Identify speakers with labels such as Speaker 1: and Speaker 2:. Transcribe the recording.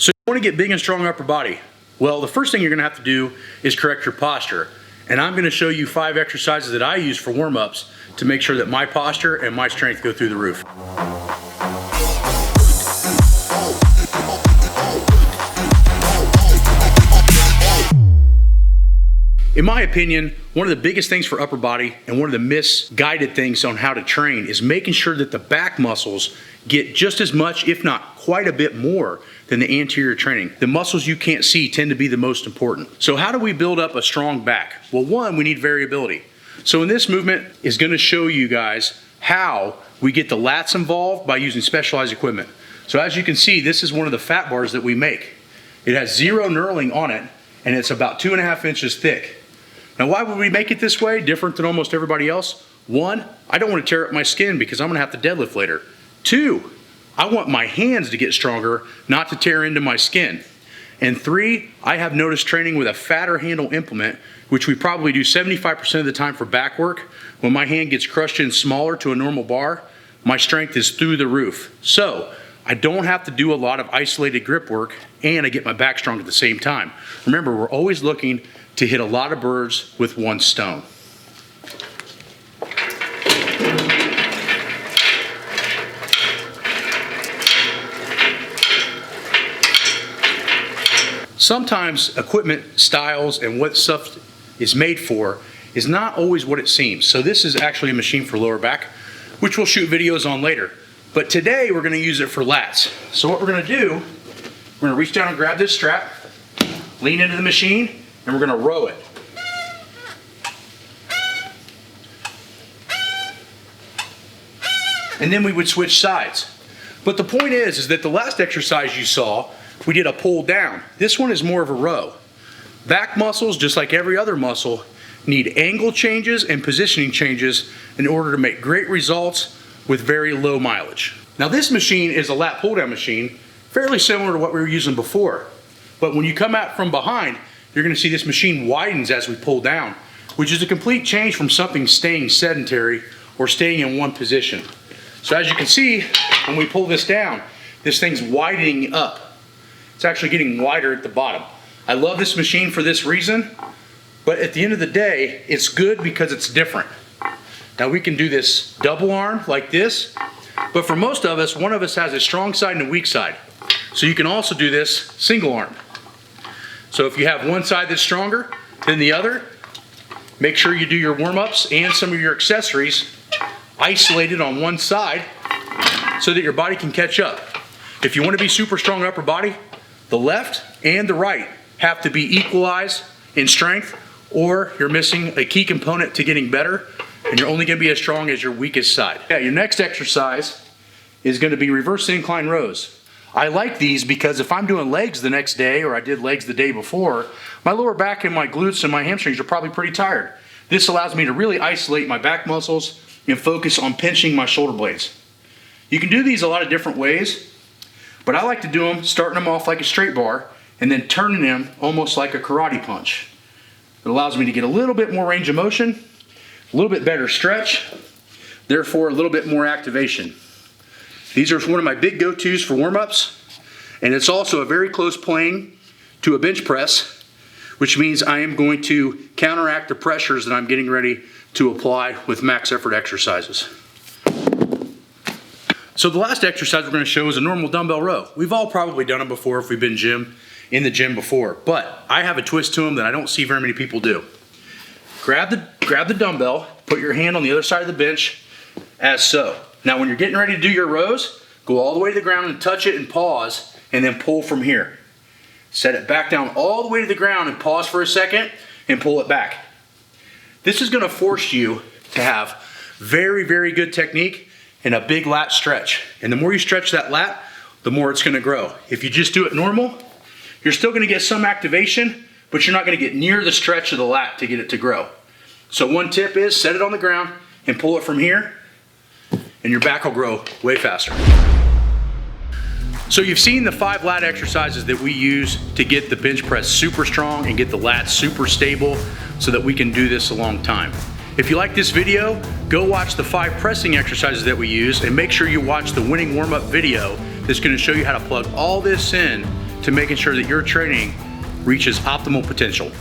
Speaker 1: So you want to get big and strong upper body. Well, the first thing you're going to have to do is correct your posture. And I'm going to show you 5 exercises that I use for warm-ups to make sure that my posture and my strength go through the roof. In my opinion, one of the biggest things for upper body and one of the misguided things on how to train is making sure that the back muscles get just as much, if not quite a bit more, than the anterior training. The muscles you can't see tend to be the most important. So how do we build up a strong back? Well, one, we need variability. So in this movement is going to show you guys how we get the lats involved by using specialized equipment. So as you can see, this is one of the fat bars that we make. It has 0 knurling on it, and it's about 2.5 inches thick. Now, why would we make it this way, different than almost everybody else? 1, I don't want to tear up my skin because I'm going to have to deadlift later. 2, I want my hands to get stronger, not to tear into my skin. And 3, I have noticed training with a fatter handle implement, which we probably do 75% of the time for back work. When my hand gets crushed in smaller to a normal bar, my strength is through the roof. So I don't have to do a lot of isolated grip work, and I get my back strong at the same time. Remember, we're always looking to hit a lot of birds with one stone. Sometimes equipment styles and what stuff is made for is not always what it seems. So this is actually a machine for lower back, which we'll shoot videos on later. But today we're going to use it for lats. So what we're going to do, we're going to reach down and grab this strap, lean into the machine, and we're going to row it. And then we would switch sides. But the point is that the last exercise you saw, we did a pull down. This one is more of a row. Back muscles, just like every other muscle, need angle changes and positioning changes in order to make great results with very low mileage. Now this machine is a lat pull down machine, fairly similar to what we were using before. But when you come out from behind, you're going to see this machine widens as we pull down, which is a complete change from something staying sedentary or staying in one position. So as you can see, when we pull this down, this thing's widening up. It's actually getting wider at the bottom. I love this machine for this reason, but at the end of the day, it's good because it's different. Now we can do this double arm like this, but for most of us, one of us has a strong side and a weak side. So you can also do this single arm. So if you have one side that's stronger than the other, make sure you do your warm-ups and some of your accessories isolated on one side so that your body can catch up. If you want to be super strong upper body, the left and the right have to be equalized in strength, or you're missing a key component to getting better, and you're only going to be as strong as your weakest side. Yeah, your next exercise is going to be reverse incline rows. I like these because if I'm doing legs the next day, or I did legs the day before, my lower back and my glutes and my hamstrings are probably pretty tired. This allows me to really isolate my back muscles and focus on pinching my shoulder blades. You can do these a lot of different ways, but I like to do them starting them off like a straight bar and then turning them almost like a karate punch. It allows me to get a little bit more range of motion, a little bit better stretch, therefore a little bit more activation. These are one of my big go-tos for warm-ups, and it's also a very close plane to a bench press, which means I am going to counteract the pressures that I'm getting ready to apply with max effort exercises. So the last exercise we're going to show is a normal dumbbell row. We've all probably done them before if we've been in the gym before, but I have a twist to them that I don't see very many people do. Grab the dumbbell, put your hand on the other side of the bench as so. Now when you're getting ready to do your rows, go all the way to the ground and touch it and pause, and then pull from here. Set it back down all the way to the ground and pause for a second and pull it back. This is going to force you to have very, very good technique and a big lat stretch. And the more you stretch that lat, the more it's going to grow. If you just do it normal, you're still going to get some activation, but you're not going to get near the stretch of the lat to get it to grow. So one tip is set it on the ground and pull it from here, and your back will grow way faster. So you've seen the 5 lat exercises that we use to get the bench press super strong and get the lats super stable so that we can do this a long time. If you like this video, go watch the 5 pressing exercises that we use, and make sure you watch the Wenning Warmup video that's going to show you how to plug all this in to making sure that your training reaches optimal potential.